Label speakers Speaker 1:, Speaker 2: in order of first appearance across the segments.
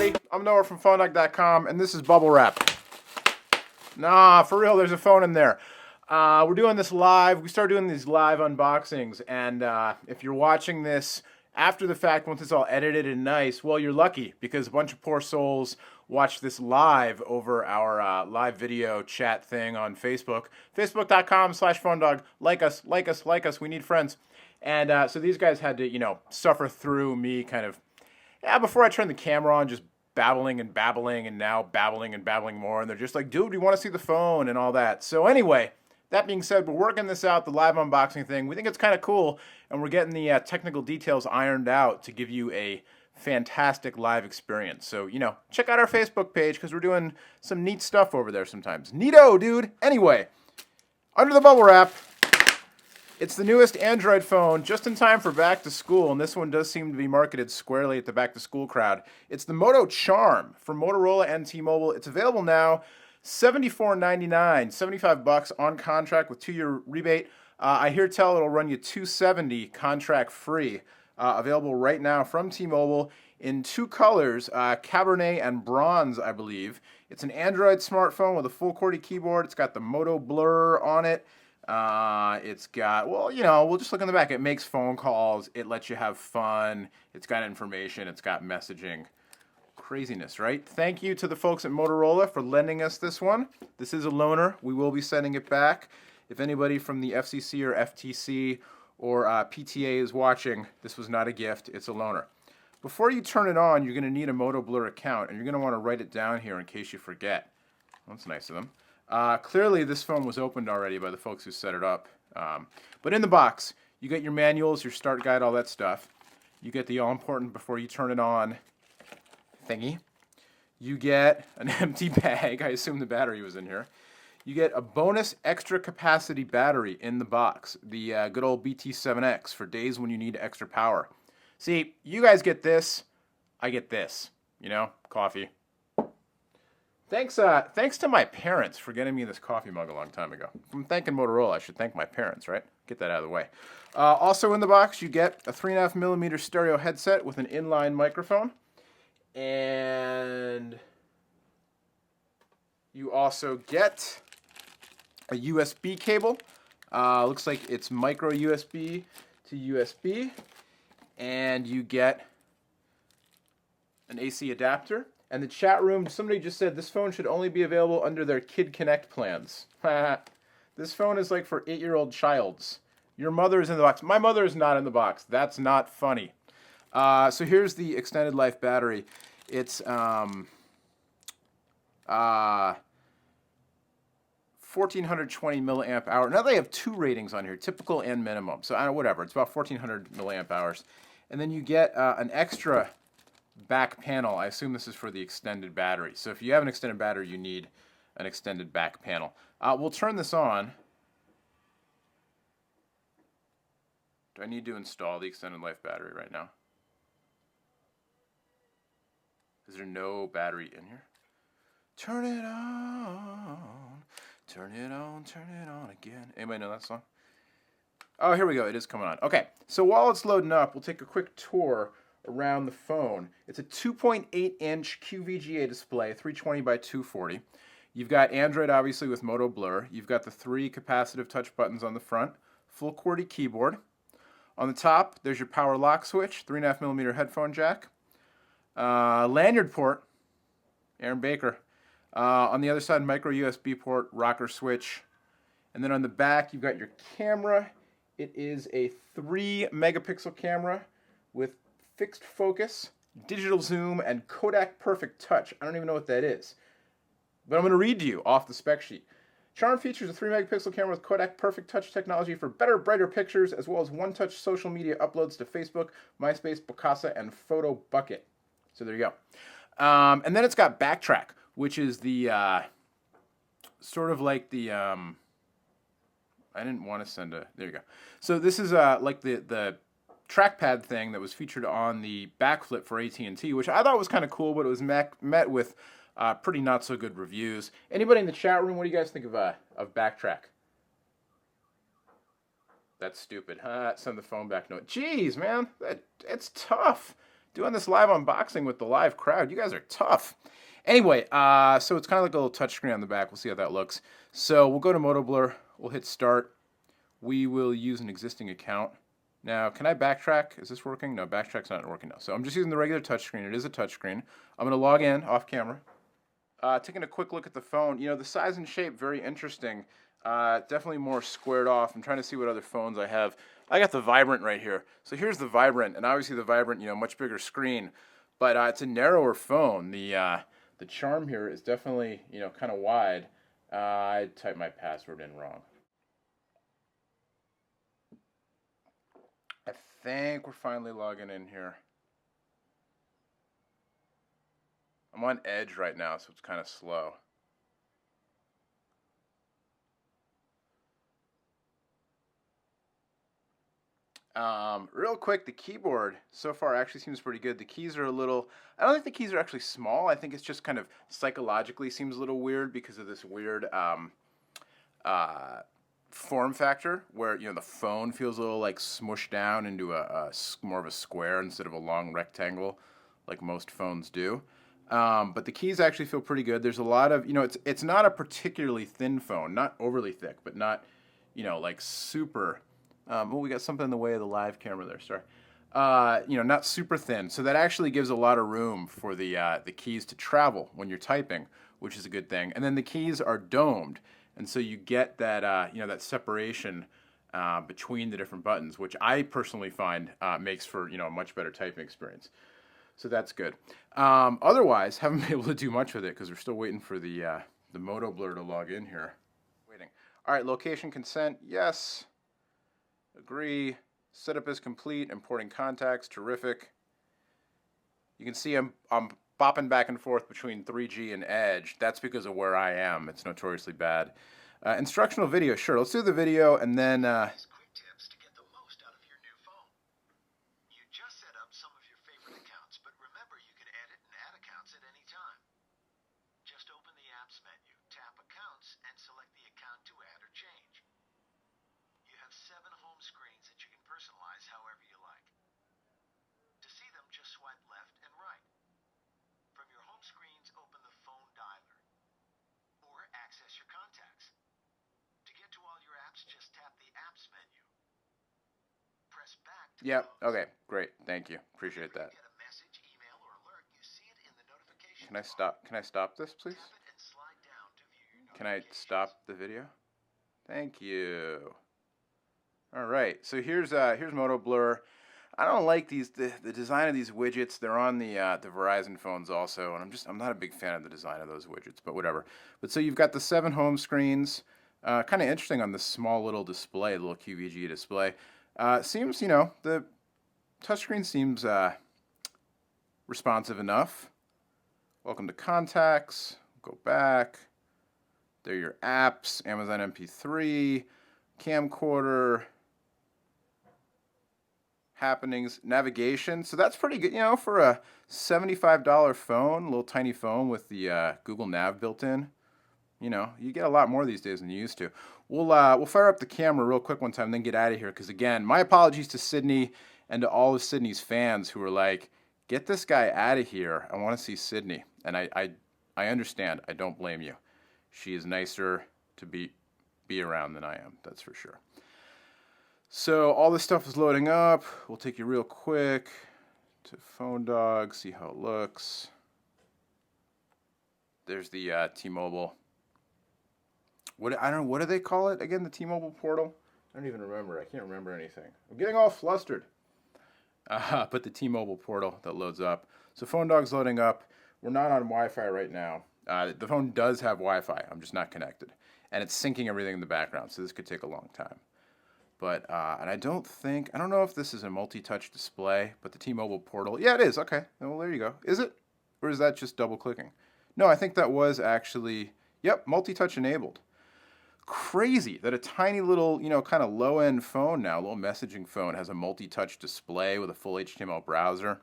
Speaker 1: everybody. I'm Noah from PhoneDog.com, and this is Bubble Wrap. Nah, for real, there's a phone in there. We're doing this live. We start doing these live unboxings, and if you're watching this after the fact, once it's all edited and nice, well, you're lucky, because a bunch of poor souls watched this live over our live video chat thing on Facebook. Facebook.com/PhoneDog. Like us. We need friends. And so these guys had to, suffer through me kind of, before I turned the camera on, just babbling and now babbling and babbling more. And they're just like, dude, we want to see the phone and all that. So anyway, that being said, we're working this out, the live unboxing thing. We think it's kind of cool, and we're getting the technical details ironed out to give you a fantastic live experience. So, check out our Facebook page, because we're doing some neat stuff over there sometimes. Neato, dude. Anyway, under the bubble wrap, it's the newest Android phone, just in time for back to school, and this one does seem to be marketed squarely at the back to school crowd. It's the Moto Charm from Motorola and T-Mobile. It's available now, $74.99, $75 on contract with 2-year rebate. I hear tell it'll run you $270 contract free. Available right now from T-Mobile in 2 colors, Cabernet and Bronze, I believe. It's an Android smartphone with a full QWERTY keyboard. It's got the Moto Blur on it. It's got, we'll just look in the back. It makes phone calls. It lets you have fun. It's got information. It's got messaging. Craziness, right? Thank you to the folks at Motorola for lending us this one. This is a loaner. We will be sending it back. If anybody from the FCC or FTC or PTA is watching, this was not a gift. It's a loaner. Before you turn it on, you're going to need a Moto Blur account, and you're going to want to write it down here in case you forget. That's nice of them. Clearly, this phone was opened already by the folks who set it up. But in the box, you get your manuals, your start guide, all that stuff. You get the all-important before you turn it on thingy. You get an empty bag. I assume the battery was in here. You get a bonus extra capacity battery in the box. The good old BT7X for days when you need extra power. See, you guys get this. I get this. Coffee. Thanks to my parents for getting me this coffee mug a long time ago. If I'm thanking Motorola, I should thank my parents, right? Get that out of the way. Also in the box, you get a 3.5mm stereo headset with an inline microphone. And you also get a USB cable. Looks like it's micro USB to USB. And you get an AC adapter. And the chat room, somebody just said this phone should only be available under their Kid Connect plans. This phone is like for 8-year-old childs. Your mother is in the box. My mother is not in the box. That's not funny. So here's the extended life battery. It's 1420 milliamp hour. Now they have 2 ratings on here, typical and minimum. So whatever. It's about 1400 milliamp hours. And then you get an extra back panel. I assume this is for the extended battery. So if you have an extended battery, you need an extended back panel. We'll turn this on. Do I need to install the extended life battery right now? Is there no battery in here? Turn it on. Turn it on again. Anybody know that song? Oh, here we go. It is coming on. Okay, so while it's loading up, we'll take a quick tour around the phone. It's a 2.8-inch QVGA display, 320 by 240. You've got Android, obviously, with Moto Blur. You've got the 3 capacitive touch buttons on the front, full QWERTY keyboard. On the top, there's your power lock switch, 3.5mm headphone jack, lanyard port, Aaron Baker. On the other side, micro USB port, rocker switch. And then on the back, you've got your camera. It is a 3-megapixel camera with fixed focus, digital zoom, and Kodak Perfect Touch. I don't even know what that is. But I'm going to read to you off the spec sheet. Charm features a 3-megapixel camera with Kodak Perfect Touch technology for better, brighter pictures, as well as one-touch social media uploads to Facebook, MySpace, Bokassa, and Photo Bucket. So there you go. And then it's got Backtrack, which is the sort of like the I didn't want to send a... There you go. So this is like the trackpad thing that was featured on the backflip for AT&T, which I thought was kind of cool, but it was met with pretty not so good reviews. Anybody in the chat room, what do you guys think of Backtrack? That's stupid. Send the phone back note. Jeez, man, it's tough doing this live unboxing with the live crowd. You guys are tough. Anyway, so it's kind of like a little touchscreen on the back. We'll see how that looks. So we'll go to Moto Blur. We'll hit start. We will use an existing account. Now, can I backtrack? Is this working? No, backtrack's not working now. So I'm just using the regular touchscreen. It is a touchscreen. I'm going to log in off camera. Taking a quick look at the phone. You know, the size and shape, very interesting. Definitely more squared off. I'm trying to see what other phones I have. I got the Vibrant right here. So here's the Vibrant, and obviously the Vibrant, you know, much bigger screen, but it's a narrower phone. The Charm here is definitely, you know, kind of wide. I typed my password in wrong. I think we're finally logging in here. I'm on Edge right now, so it's kind of slow. Real quick, the keyboard so far actually seems pretty good. The keys are a little, I don't think the keys are actually small. I think it's just kind of psychologically seems a little weird because of this weird form factor where, you know, the phone feels a little like smushed down into more of a square instead of a long rectangle like most phones do. But the keys actually feel pretty good. There's a lot of, you know, it's not a particularly thin phone, not overly thick, but not, you know, like super. Oh, we got something in the way of the live camera there. Sorry. You know, not super thin. So that actually gives a lot of room for the keys to travel when you're typing, which is a good thing. And then the keys are domed, and so you get that you know, that separation between the different buttons, which I personally find makes for, you know, a much better typing experience. So that's good. Otherwise, haven't been able to do much with it because we're still waiting for the Moto Blur to log in here. Waiting. All right, location consent, yes. Agree. Setup is complete. Importing contacts. Terrific. You can see I'm bopping back and forth between 3G and Edge. That's because of where I am. It's notoriously bad. Instructional video. Sure, let's do the video and then...
Speaker 2: quick tips to get the most out of your new phone. You just set up some of your favorite accounts, but remember you can edit and add accounts at any time. Just open the Apps menu, tap Accounts, and select the account to add or change. You have 7 home screens that you can personalize however you like. To see them, just swipe left and right. From your home screens, open the phone dialer or access your contacts. To get to all your apps, just tap the Apps menu. Press back to
Speaker 1: Yep,
Speaker 2: close.
Speaker 1: okay, great. Thank you. Appreciate that.
Speaker 2: Get a message, email, or alert, you see it in the notification
Speaker 1: Can I
Speaker 2: bar.
Speaker 1: stop this, please?
Speaker 2: Tap it and slide down to view your
Speaker 1: Can I
Speaker 2: notifications.
Speaker 1: stop the video? Thank you. All right, so here's Moto Blur. I don't like the design of these widgets. They're on the Verizon phones also, and I'm not a big fan of the design of those widgets, but whatever. But so you've got the 7 home screens. Kind of interesting on this small little display, little QVG display. Seems, you know, the touchscreen seems responsive enough. Welcome to contacts. Go back. There are your apps, Amazon MP3, camcorder, happenings, navigation. So that's pretty good, you know, for a $75 phone, little tiny phone with the Google Nav built in. You know, you get a lot more these days than you used to. We'll fire up the camera real quick one time and then get out of here. Because again, my apologies to Sydney and to all of Sydney's fans who are like, get this guy out of here. I want to see Sydney. And I understand. I don't blame you. She is nicer to be around than I am. That's for sure. So all this stuff is loading up. We'll take you real quick to PhoneDog, see how it looks. There's the T-Mobile. I don't know, what do they call it again? The T-Mobile portal? I don't even remember. I can't remember anything. I'm getting all flustered. But the T-Mobile portal that loads up. So PhoneDog's loading up. We're not on Wi-Fi right now. The phone does have Wi-Fi. I'm just not connected. And it's syncing everything in the background, so this could take a long time. But, and I don't know if this is a multi-touch display, but the T-Mobile portal, yeah, it is. Okay, well, there you go. Is it? Or is that just double-clicking? No, I think that was actually, yep, multi-touch enabled. Crazy that a tiny little, you know, kind of low-end phone now, little messaging phone, has a multi-touch display with a full HTML browser.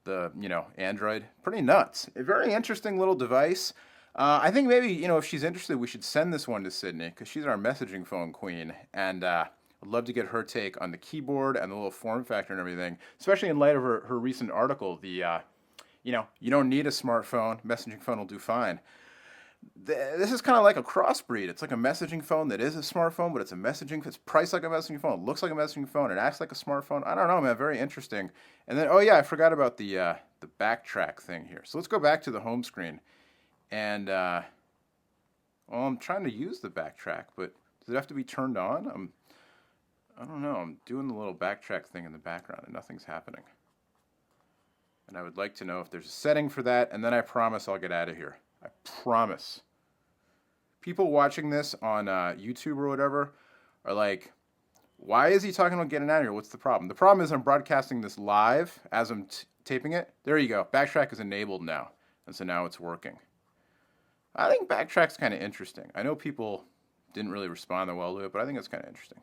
Speaker 1: The, you know, Android, pretty nuts. A very interesting little device. I think maybe, you know, if she's interested, we should send this one to Sydney because she's our messaging phone queen, and I'd I'd love to get her take on the keyboard and the little form factor and everything, especially in light of her recent article. You don't need a smartphone. Messaging phone will do fine. This is kind of like a crossbreed. It's like a messaging phone that is a smartphone, but it's priced like a messaging phone. It looks like a messaging phone. It acts like a smartphone. I don't know, man. Very interesting. And then, oh yeah, I forgot about the backtrack thing here. So let's go back to the home screen. And, well, I'm trying to use the backtrack, but does it have to be turned on? I don't know. I'm doing the little backtrack thing in the background and nothing's happening. And I would like to know if there's a setting for that, and then I promise I'll get out of here. I promise. People watching this on YouTube or whatever are like, why is he talking about getting out of here? What's the problem? The problem is I'm broadcasting this live as I'm taping it. There you go. Backtrack is enabled now. And so now it's working. I think backtrack's kind of interesting. I know people didn't really respond that well to it, but I think it's kind of interesting.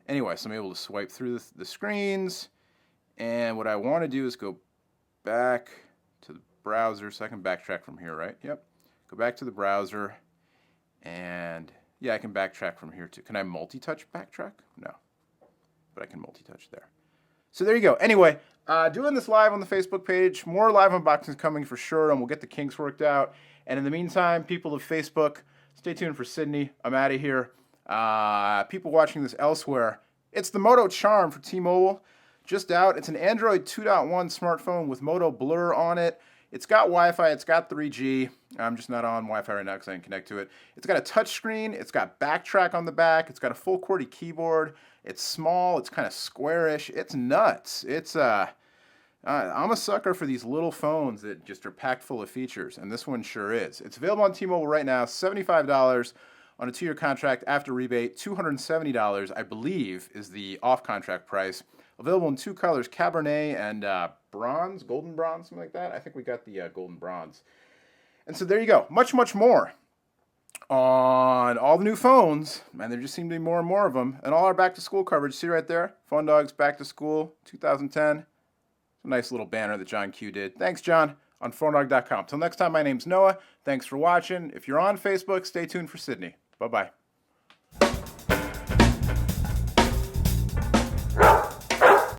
Speaker 1: Anyway, so I'm able to swipe through the screens. And what I want to do is go back to the browser, so I can backtrack from here, right? Yep. Go back to the browser, and yeah, I can backtrack from here too. Can I multi-touch backtrack? No, but I can multi-touch there. So there you go. Anyway, doing this live on the Facebook page. More live unboxings coming for sure, and we'll get the kinks worked out. And in the meantime, people of Facebook, stay tuned for Sydney. I'm out of here. People watching this elsewhere, it's the Moto Charm for T-Mobile. Just out. It's an Android 2.1 smartphone with Moto Blur on it. It's got Wi-Fi. It's got 3G. I'm just not on Wi-Fi right now because I didn't connect to it. It's got a touch screen. It's got backtrack on the back. It's got a full QWERTY keyboard. It's small. It's kind of squarish. It's nuts. I'm a sucker for these little phones that just are packed full of features, and this one sure is. It's available on T-Mobile right now, $75 on a 2-year contract after rebate. $270, I believe, is the off-contract price. Available in 2 colors, Cabernet and bronze, golden bronze, something like that. I think we got the golden bronze. And so there you go. Much, much more on all the new phones. Man, there just seem to be more and more of them. And all our back-to-school coverage. See right there? PhoneDog's Back to School 2010. It's a nice little banner that John Q did. Thanks, John, on PhoneDog.com. Till next time, my name's Noah. Thanks for watching. If you're on Facebook, stay tuned for Sydney. Bye-bye.